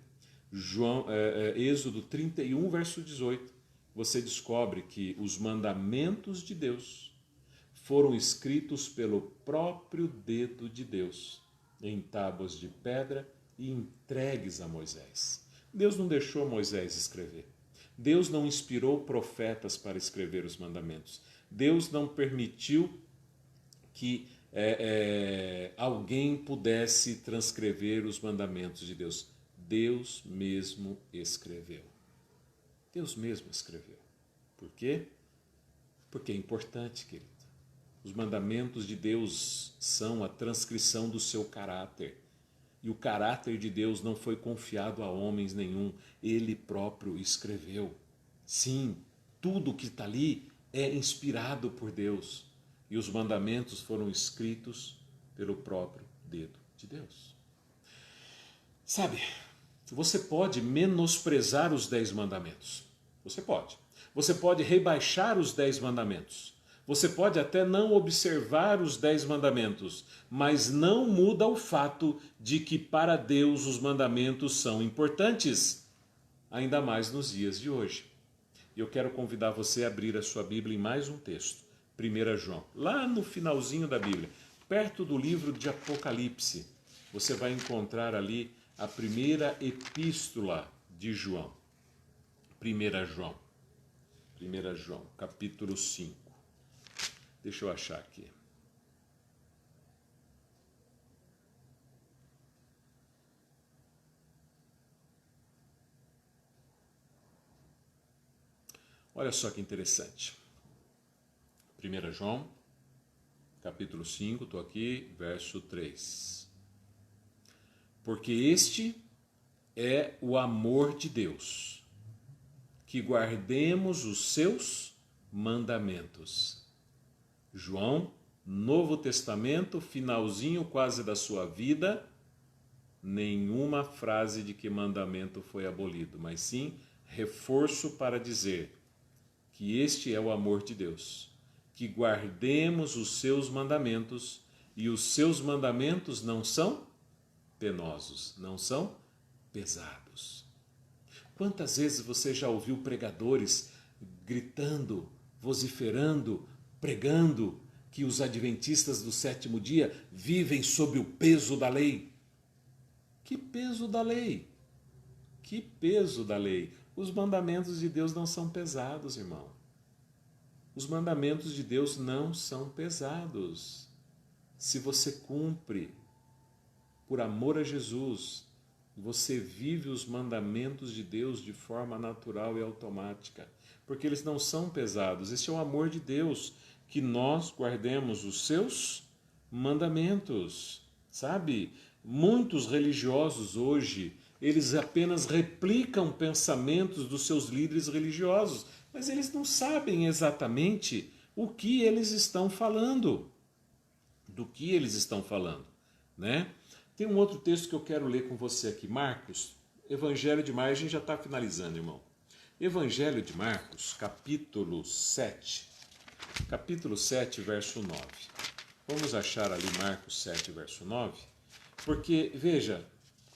Êxodo 31, verso 18, você descobre que os mandamentos de Deus foram escritos pelo próprio dedo de Deus, em tábuas de pedra e entregues a Moisés. Deus não deixou Moisés escrever. Deus não inspirou profetas para escrever os mandamentos. Deus não permitiu que alguém pudesse transcrever os mandamentos de Deus. Deus mesmo escreveu. Deus mesmo escreveu. Por quê? Porque é importante, querido. Os mandamentos de Deus são a transcrição do seu caráter. E o caráter de Deus não foi confiado a homens nenhum. Ele próprio escreveu. Sim, tudo que está ali é inspirado por Deus. E os mandamentos foram escritos pelo próprio dedo de Deus. Sabe, você pode menosprezar os 10 mandamentos. Você pode. Você pode rebaixar os 10 mandamentos. Você pode até não observar os 10 mandamentos, mas não muda o fato de que para Deus os mandamentos são importantes, ainda mais nos dias de hoje. E eu quero convidar você a abrir a sua Bíblia em mais um texto, 1 João, lá no finalzinho da Bíblia, perto do livro de Apocalipse, você vai encontrar ali a primeira epístola de João. 1 João, capítulo 5. Deixa eu achar aqui. Olha só que interessante. 1 João, capítulo 5, estou aqui, verso 3. Porque este é o amor de Deus, que guardemos os seus mandamentos. João, Novo Testamento, finalzinho quase da sua vida, nenhuma frase de que mandamento foi abolido, mas sim reforço para dizer que este é o amor de Deus, que guardemos os seus mandamentos, e os seus mandamentos não são penosos, não são pesados. Quantas vezes você já ouviu pregadores gritando, vociferando, pregando que os adventistas do sétimo dia vivem sob o peso da lei? Que peso da lei? Que peso da lei? Os mandamentos de Deus não são pesados, irmão. Os mandamentos de Deus não são pesados. Se você cumpre por amor a Jesus, você vive os mandamentos de Deus de forma natural e automática, porque eles não são pesados. Esse é o amor de Deus, que nós guardemos os seus mandamentos. Sabe, muitos religiosos hoje, eles apenas replicam pensamentos dos seus líderes religiosos, mas eles não sabem exatamente o que eles estão falando. Do que eles estão falando, né? Tem um outro texto que eu quero ler com você aqui, Marcos, Evangelho de Marcos, a gente já está finalizando, irmão. Evangelho de Marcos, capítulo 7, verso 9. Vamos achar ali Marcos 7, verso 9, porque, veja,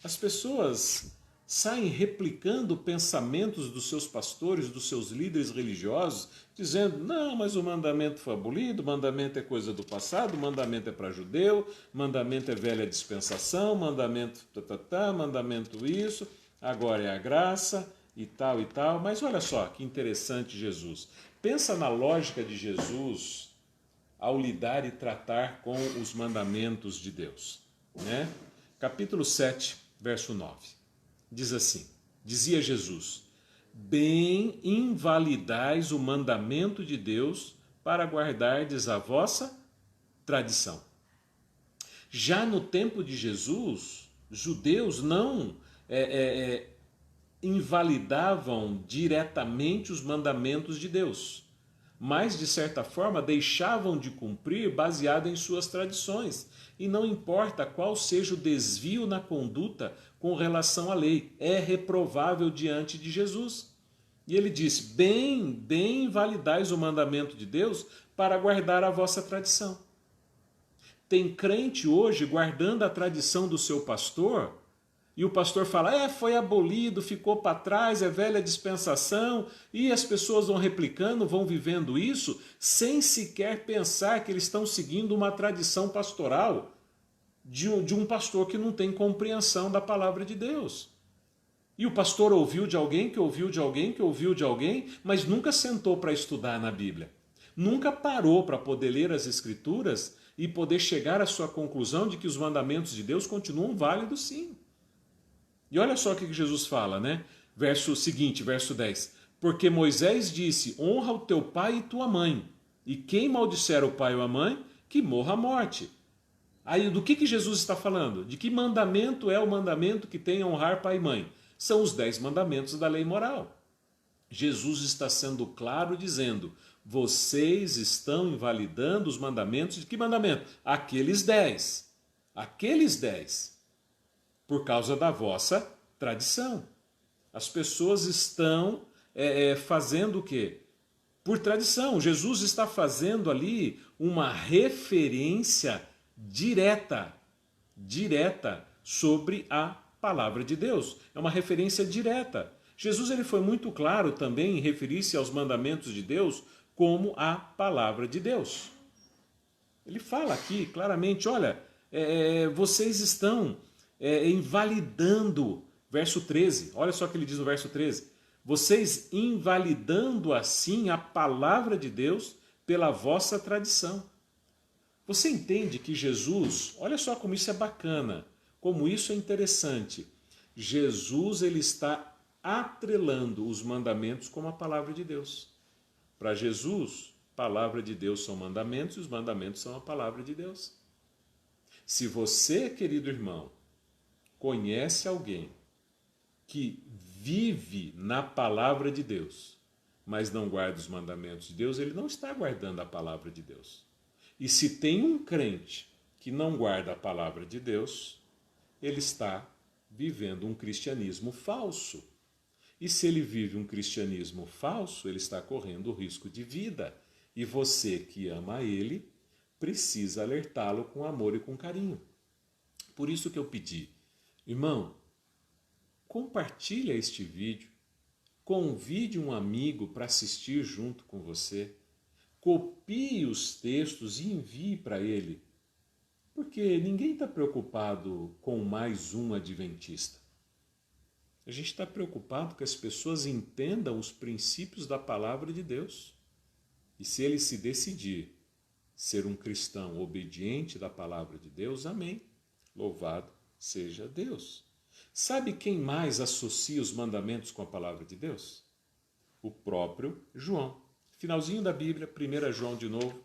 as pessoas saem replicando pensamentos dos seus pastores, dos seus líderes religiosos, dizendo, não, mas o mandamento foi abolido, o mandamento é coisa do passado, o mandamento é para judeu, o mandamento é velha dispensação, mandamento mandamento isso, agora é a graça e tal, mas olha só que interessante Jesus. Pensa na lógica de Jesus ao lidar e tratar com os mandamentos de Deus, né? Capítulo 7, verso 9. Diz assim, dizia Jesus, bem invalidais o mandamento de Deus para guardardes a vossa tradição. Já no tempo de Jesus, judeus não invalidavam diretamente os mandamentos de Deus, mas de certa forma deixavam de cumprir baseado em suas tradições. E não importa qual seja o desvio na conduta com relação à lei, é reprovável diante de Jesus. E ele disse, bem invalidais o mandamento de Deus para guardar a vossa tradição. Tem crente hoje guardando a tradição do seu pastor, e o pastor fala, foi abolido, ficou para trás, é velha dispensação, e as pessoas vão replicando, vão vivendo isso, sem sequer pensar que eles estão seguindo uma tradição pastoral de um pastor que não tem compreensão da palavra de Deus. E o pastor ouviu de alguém, que ouviu de alguém, que ouviu de alguém, mas nunca sentou para estudar na Bíblia. Nunca parou para poder ler as Escrituras e poder chegar à sua conclusão de que os mandamentos de Deus continuam válidos sim. E olha só o que Jesus fala, né? Verso seguinte, verso 10. Porque Moisés disse, honra o teu pai e tua mãe, e quem maldisser o pai ou a mãe, que morra a morte. Aí, do que Jesus está falando? De que mandamento é o mandamento que tem a honrar pai e mãe? São os 10 mandamentos da lei moral. Jesus está sendo claro dizendo, vocês estão invalidando os mandamentos. De que mandamento? Aqueles 10. Aqueles 10. Por causa da vossa tradição. As pessoas estão fazendo o quê? Por tradição. Jesus está fazendo ali uma referência direta sobre a palavra de Deus. É uma referência direta. Jesus ele foi muito claro também em referir-se aos mandamentos de Deus como a palavra de Deus. Ele fala aqui claramente, olha, vocês estão invalidando, verso 13, olha só o que ele diz no verso 13, vocês invalidando assim a palavra de Deus pela vossa tradição. Você entende que Jesus, olha só como isso é bacana, como isso é interessante. Jesus ele está atrelando os mandamentos com a palavra de Deus. Para Jesus, palavra de Deus são mandamentos e os mandamentos são a palavra de Deus. Se você, querido irmão, conhece alguém que vive na palavra de Deus, mas não guarda os mandamentos de Deus, ele não está guardando a palavra de Deus. E se tem um crente que não guarda a palavra de Deus, ele está vivendo um cristianismo falso. E se ele vive um cristianismo falso, ele está correndo risco de vida. E você que ama ele, precisa alertá-lo com amor e com carinho. Por isso que eu pedi, irmão, compartilha este vídeo, convide um amigo para assistir junto com você, copie os textos e envie para ele, porque ninguém está preocupado com mais um adventista. A gente está preocupado que as pessoas entendam os princípios da palavra de Deus. E se ele se decidir ser um cristão obediente da palavra de Deus, amém. Louvado seja Deus. Sabe quem mais associa os mandamentos com a palavra de Deus? O próprio João. Finalzinho da Bíblia, 1 João de novo.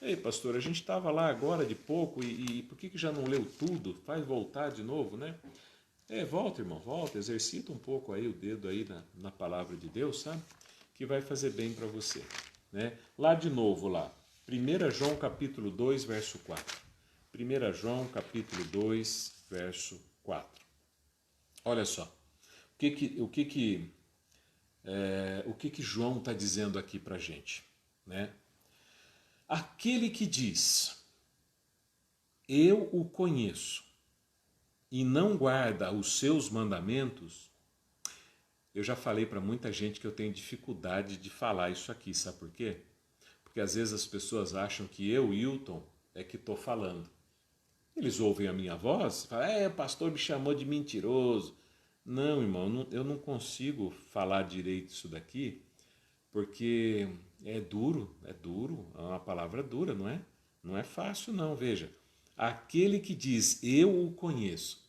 Ei, pastor, a gente estava lá agora de pouco e por que já não leu tudo? Faz voltar de novo, né? Volta, irmão, volta, exercita um pouco aí o dedo aí na palavra de Deus, sabe? Que vai fazer bem para você, né? Lá de novo, lá, 1 João capítulo 2, verso 4. 1 João capítulo 2, verso 4. Olha só, o que João está dizendo aqui para a gente, né? Aquele que diz, eu o conheço, e não guarda os seus mandamentos, eu já falei para muita gente que eu tenho dificuldade de falar isso aqui, sabe por quê? Porque às vezes as pessoas acham que eu, Hilton, é que estou falando. Eles ouvem a minha voz e falam, o pastor me chamou de mentiroso. Não, irmão, eu não consigo falar direito isso daqui, porque é duro, é uma palavra dura, não é? Não é fácil não, veja. Aquele que diz, eu o conheço.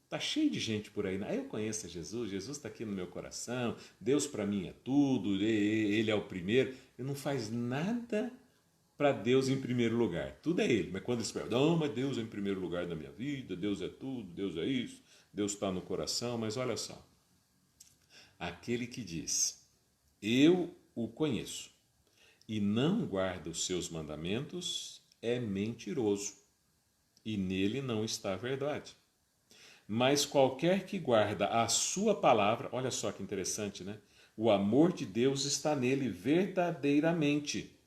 Está cheio de gente por aí, né? Eu conheço Jesus está aqui no meu coração, Deus para mim é tudo, Ele é o primeiro. Ele não faz nada para Deus em primeiro lugar. Tudo é Ele, mas quando eles perguntam, não, mas Deus é em primeiro lugar da minha vida, Deus é tudo, Deus é isso, Deus está no coração, mas olha só. Aquele que diz, eu o conheço, e não guarda os seus mandamentos, é mentiroso, e nele não está a verdade. Mas qualquer que guarda a sua palavra, olha só que interessante, né? O amor de Deus está nele verdadeiramente.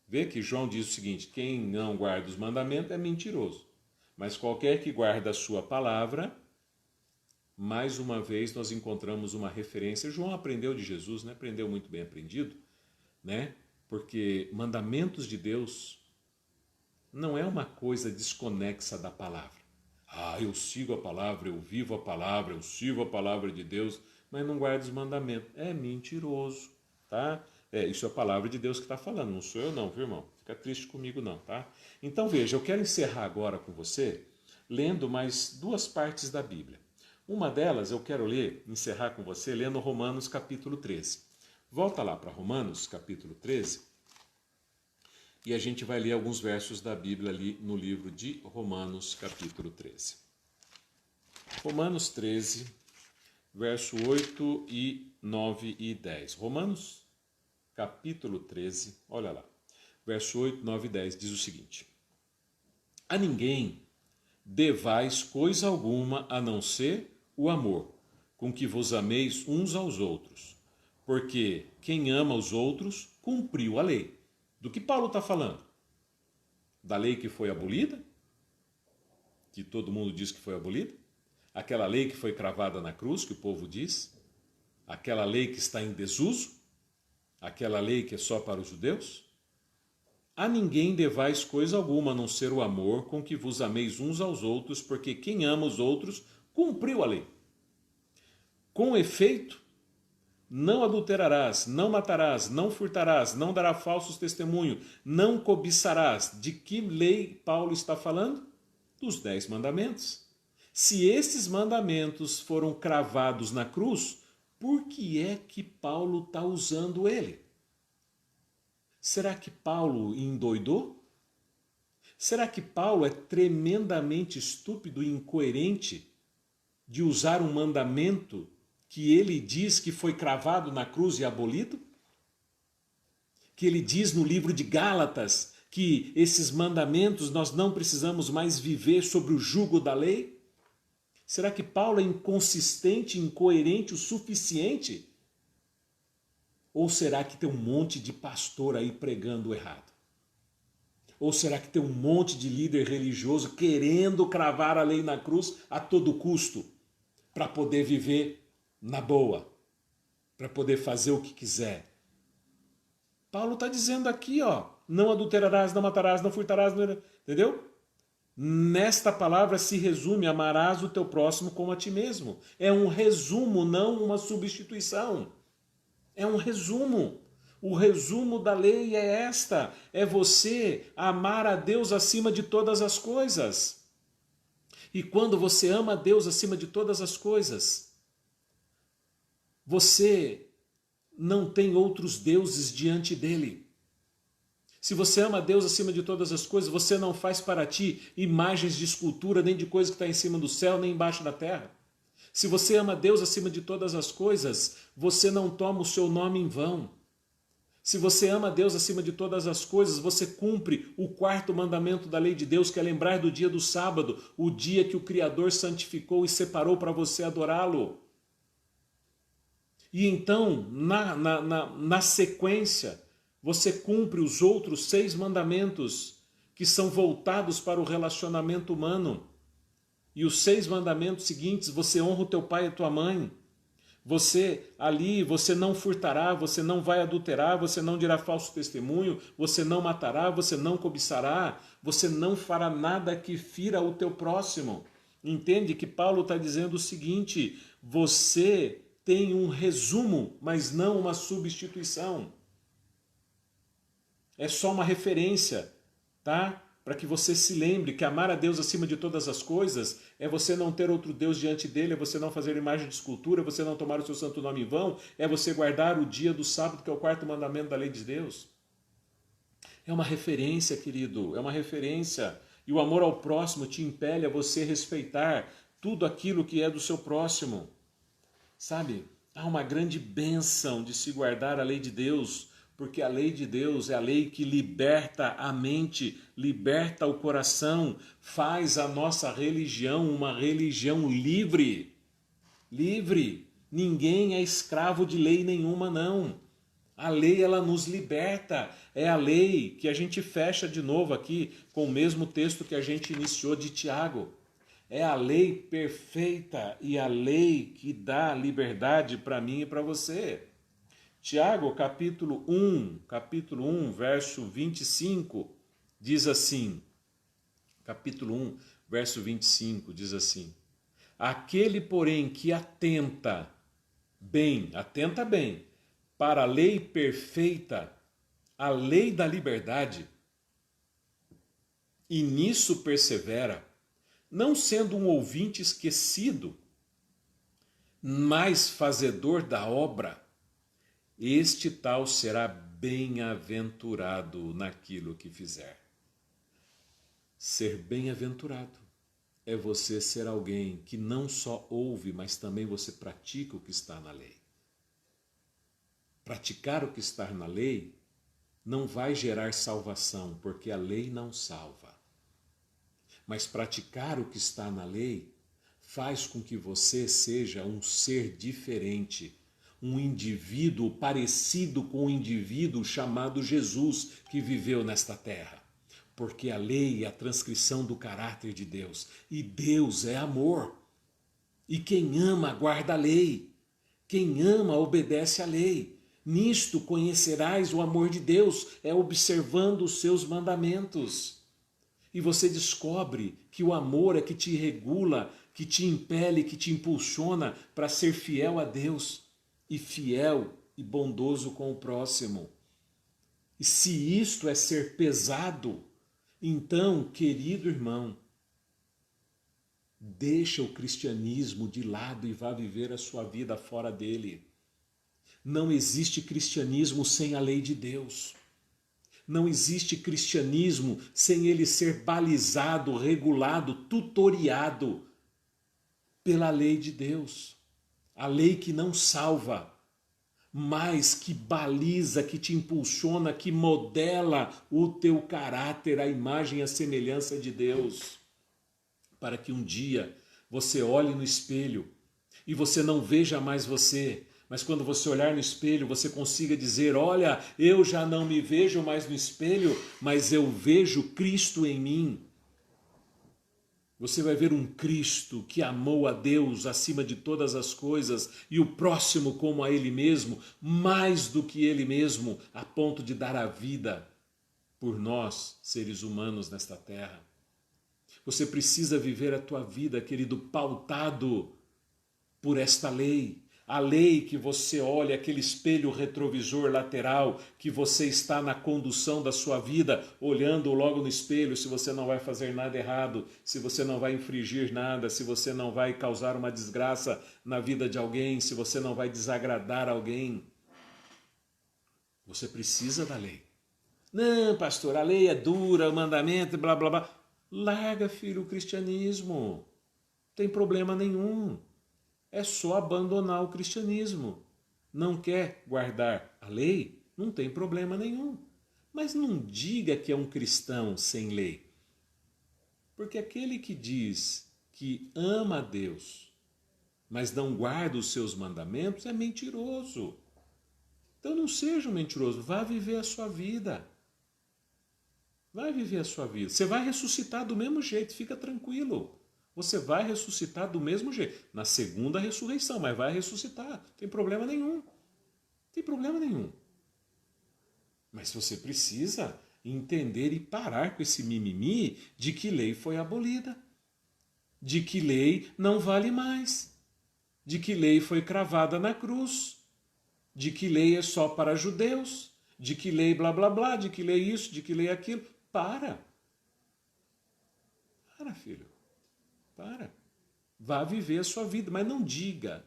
Vê que João diz o seguinte, quem não guarda os mandamentos é mentiroso. Mas qualquer que guarda a sua palavra, mais uma vez nós encontramos uma referência. João aprendeu de Jesus, né? Aprendeu muito bem aprendido, né? Porque mandamentos de Deus não é uma coisa desconexa da palavra. Eu sigo a palavra, eu vivo a palavra, eu sirvo a palavra de Deus, mas não guardo os mandamentos. É mentiroso, tá? Isso é a palavra de Deus que está falando, não sou eu não, viu, irmão? Fica triste comigo não, tá? Então veja, eu quero encerrar agora com você, lendo mais 2 partes da Bíblia. Uma delas eu quero ler, encerrar com você, lendo Romanos capítulo 13. Volta lá para Romanos capítulo 13 e a gente vai ler alguns versos da Bíblia ali no livro de Romanos capítulo 13. Romanos 13, verso 8 e 9 e 10. Romanos capítulo 13, olha lá, verso 8, 9 e 10 diz o seguinte: a ninguém devais coisa alguma a não ser o amor, com que vos ameis uns aos outros, porque quem ama os outros cumpriu a lei. Do que Paulo está falando? Da lei que foi abolida? Que todo mundo diz que foi abolida? Aquela lei que foi cravada na cruz, que o povo diz? Aquela lei que está em desuso? Aquela lei que é só para os judeus? A ninguém devais coisa alguma a não ser o amor com que vos ameis uns aos outros, porque quem ama os outros cumpriu a lei. Com efeito, não adulterarás, não matarás, não furtarás, não darás falsos testemunhos, não cobiçarás. De que lei Paulo está falando? Dos 10 mandamentos. Se esses mandamentos foram cravados na cruz, por que é que Paulo está usando ele? Será que Paulo endoidou? Será que Paulo é tremendamente estúpido e incoerente de usar um mandamento que ele diz que foi cravado na cruz e abolido? Que ele diz no livro de Gálatas que esses mandamentos nós não precisamos mais viver sobre o jugo da lei? Será que Paulo é inconsistente, incoerente o suficiente? Ou será que tem um monte de pastor aí pregando errado? Ou será que tem um monte de líder religioso querendo cravar a lei na cruz a todo custo para poder viver na boa, para poder fazer o que quiser? Paulo está dizendo aqui, ó, não adulterarás, não matarás, não furtarás, não... entendeu? Nesta palavra se resume: amarás o teu próximo como a ti mesmo. É um resumo, não uma substituição. É um resumo. O resumo da lei é esta: é você amar a Deus acima de todas as coisas. E quando você ama a Deus acima de todas as coisas, você não tem outros deuses diante dele. Se você ama a Deus acima de todas as coisas, você não faz para ti imagens de escultura, nem de coisa que está em cima do céu, nem embaixo da terra. Se você ama Deus acima de todas as coisas, você não toma o seu nome em vão. Se você ama Deus acima de todas as coisas, você cumpre o 4º mandamento da lei de Deus, que é lembrar do dia do sábado, o dia que o Criador santificou e separou para você adorá-lo. E então, na sequência, você cumpre os outros 6 mandamentos que são voltados para o relacionamento humano. E os 6 mandamentos seguintes: você honra o teu pai e a tua mãe. Você não furtará, você não vai adulterar, você não dirá falso testemunho, você não matará, você não cobiçará, você não fará nada que fira o teu próximo. Entende que Paulo está dizendo o seguinte: você tem um resumo, mas não uma substituição. É só uma referência, tá? Para que você se lembre que amar a Deus acima de todas as coisas é você não ter outro Deus diante dele, é você não fazer imagem de escultura, é você não tomar o seu santo nome em vão, é você guardar o dia do sábado, que é o 4º mandamento da lei de Deus. É uma referência, querido, é uma referência. E o amor ao próximo te impele a você respeitar tudo aquilo que é do seu próximo. Sabe, há uma grande bênção de se guardar a lei de Deus, porque a lei de Deus é a lei que liberta a mente, liberta o coração, faz a nossa religião uma religião livre. Livre. Ninguém é escravo de lei nenhuma, não. A lei, ela nos liberta. É a lei que a gente fecha de novo aqui com o mesmo texto que a gente iniciou de Tiago. É a lei perfeita e a lei que dá liberdade para mim e para você. Tiago, capítulo 1, verso 25, diz assim, capítulo 1, verso 25, diz assim: aquele, porém, que atenta bem, para a lei perfeita, a lei da liberdade, e nisso persevera, não sendo um ouvinte esquecido, mais fazedor da obra, este tal será bem-aventurado naquilo que fizer. Ser bem-aventurado é você ser alguém que não só ouve, mas também você pratica o que está na lei. Praticar o que está na lei não vai gerar salvação, porque a lei não salva. Mas praticar o que está na lei faz com que você seja um ser diferente, um indivíduo parecido com o indivíduo chamado Jesus que viveu nesta terra. Porque a lei é a transcrição do caráter de Deus, e Deus é amor. E quem ama guarda a lei, quem ama obedece à lei. Nisto conhecerás o amor de Deus, é observando os seus mandamentos. E você descobre que o amor é que te regula, que te impele, que te impulsiona para ser fiel a Deus e fiel e bondoso com o próximo. E se isto é ser pesado, então, querido irmão, deixa o cristianismo de lado e vá viver a sua vida fora dele. Não existe cristianismo sem a lei de Deus. Não existe cristianismo sem ele ser balizado, regulado, tutoriado pela lei de Deus. A lei que não salva, mas que baliza, que te impulsiona, que modela o teu caráter, a imagem e a semelhança de Deus. Para que um dia você olhe no espelho e você não veja mais você, mas quando você olhar no espelho você consiga dizer: olha, eu já não me vejo mais no espelho, mas eu vejo Cristo em mim. Você vai ver um Cristo que amou a Deus acima de todas as coisas e o próximo como a Ele mesmo, mais do que Ele mesmo, a ponto de dar a vida por nós, seres humanos nesta terra. Você precisa viver a tua vida, querido, pautado por esta lei. A lei que você olha, aquele espelho retrovisor lateral, que você está na condução da sua vida, olhando logo no espelho se você não vai fazer nada errado, se você não vai infringir nada, se você não vai causar uma desgraça na vida de alguém, se você não vai desagradar alguém. Você precisa da lei. Não, pastor, a lei é dura, o mandamento, blá, blá, blá. Larga, filho, o cristianismo. Não tem problema nenhum. É só abandonar o cristianismo. Não quer guardar a lei? Não tem problema nenhum. Mas não diga que é um cristão sem lei. Porque aquele que diz que ama a Deus, mas não guarda os seus mandamentos, é mentiroso. Então não seja um mentiroso, vá viver a sua vida. Vai viver a sua vida. Você vai ressuscitar do mesmo jeito, fica tranquilo. Você vai ressuscitar do mesmo jeito. Na segunda ressurreição, mas vai ressuscitar. Não tem problema nenhum. Não tem problema nenhum. Mas você precisa entender e parar com esse mimimi de que lei foi abolida. De que lei não vale mais. De que lei foi cravada na cruz. De que lei é só para judeus. De que lei blá blá blá. De que lei isso, de que lei aquilo. Para, filho. Para. Vá viver a sua vida, mas não diga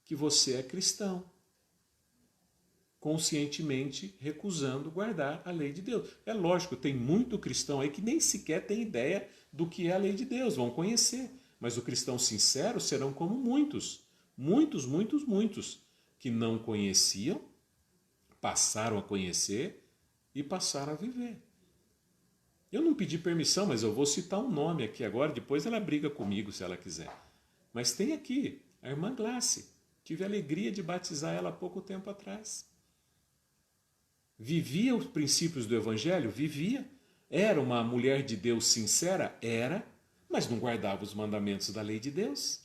que você é cristão, conscientemente recusando guardar a lei de Deus. É lógico, tem muito cristão aí que nem sequer tem ideia do que é a lei de Deus, vão conhecer. Mas o cristão sincero serão como muitos, que não conheciam, passaram a conhecer e passaram a viver. Eu não pedi permissão, mas eu vou citar um nome aqui agora, depois ela briga comigo se ela quiser. Mas tem aqui a irmã Glace. Tive a alegria de batizar ela há pouco tempo atrás. Vivia os princípios do Evangelho? Vivia. Era uma mulher de Deus sincera? Era, mas não guardava os mandamentos da lei de Deus.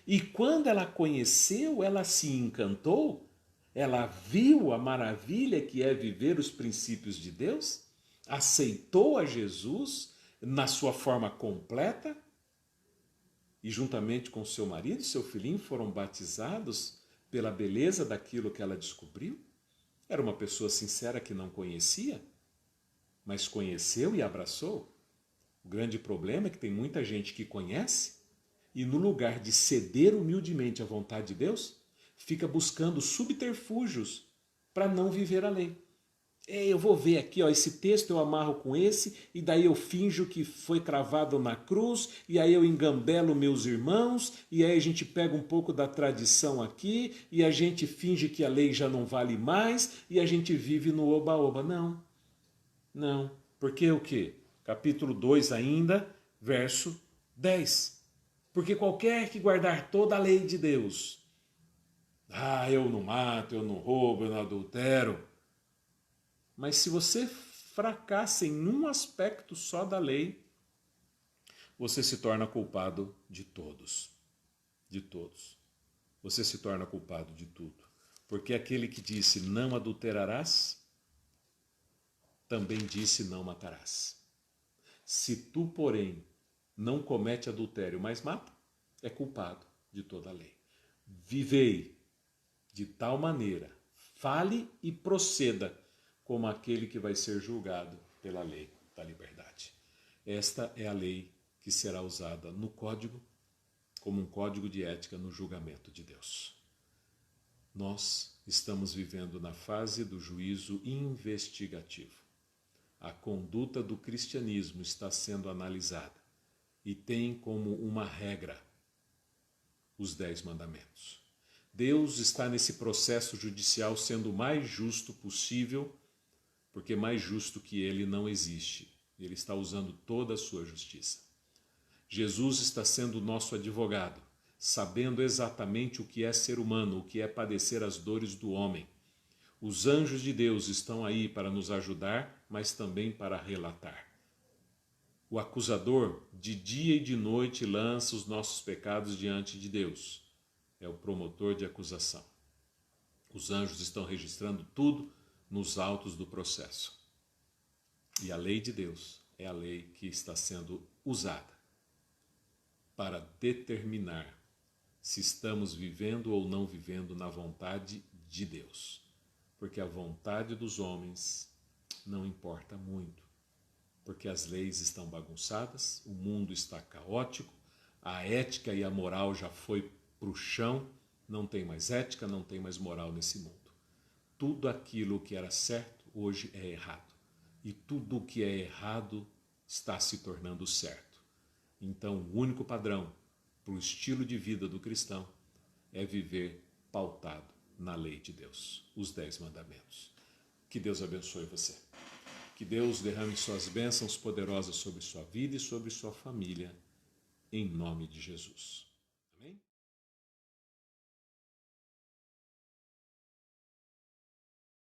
E quando ela conheceu, ela se encantou, ela viu a maravilha que é viver os princípios de Deus, aceitou a Jesus na sua forma completa e juntamente com seu marido, seu filhinho, foram batizados pela beleza daquilo que ela descobriu. Era uma pessoa sincera que não conhecia, mas conheceu e abraçou. O grande problema é que tem muita gente que conhece, E no lugar de ceder humildemente à vontade de Deus, fica buscando subterfúgios para não viver a lei. Eu vou ver aqui, ó, esse texto eu amarro com esse, e daí eu finjo que foi cravado na cruz, e aí eu engambelo meus irmãos, e aí a gente pega um pouco da tradição aqui, e a gente finge que a lei já não vale mais, e a gente vive no oba-oba. Não, não. Porque o quê? Capítulo 2 ainda, verso 10. Porque qualquer que guardar toda a lei de Deus, eu não mato, eu não roubo, eu não adultero. Mas se você fracassa em um aspecto só da lei, você se torna culpado de todos. De todos. Você se torna culpado de tudo. Porque aquele que disse não adulterarás, também disse não matarás. Se tu, porém, não comete adultério, mas mata, é culpado de toda a lei. Vivei de tal maneira, fale e proceda como aquele que vai ser julgado pela lei da liberdade. Esta é a lei que será usada no código, como um código de ética no julgamento de Deus. Nós estamos vivendo na fase do juízo investigativo. A conduta do cristianismo está sendo analisada e tem como uma regra os 10 mandamentos. Deus está nesse processo judicial sendo o mais justo possível, porque mais justo que ele não existe. Ele está usando toda a sua justiça. Jesus está sendo o nosso advogado, sabendo exatamente o que é ser humano, o que é padecer as dores do homem. Os anjos de Deus estão aí para nos ajudar, mas também para relatar. O acusador, de dia e de noite, lança os nossos pecados diante de Deus. É o promotor de acusação. Os anjos estão registrando tudo nos autos do processo. E a lei de Deus é a lei que está sendo usada para determinar se estamos vivendo ou não vivendo na vontade de Deus. Porque a vontade dos homens não importa muito. Porque as leis estão bagunçadas, o mundo está caótico, a ética e a moral já foi para o chão, não tem mais ética, não tem mais moral nesse mundo. Tudo aquilo que era certo hoje é errado. E tudo o que é errado está se tornando certo. Então, o único padrão para o estilo de vida do cristão é viver pautado na lei de Deus, os 10 mandamentos. Que Deus abençoe você. Que Deus derrame suas bênçãos poderosas sobre sua vida e sobre sua família, em nome de Jesus.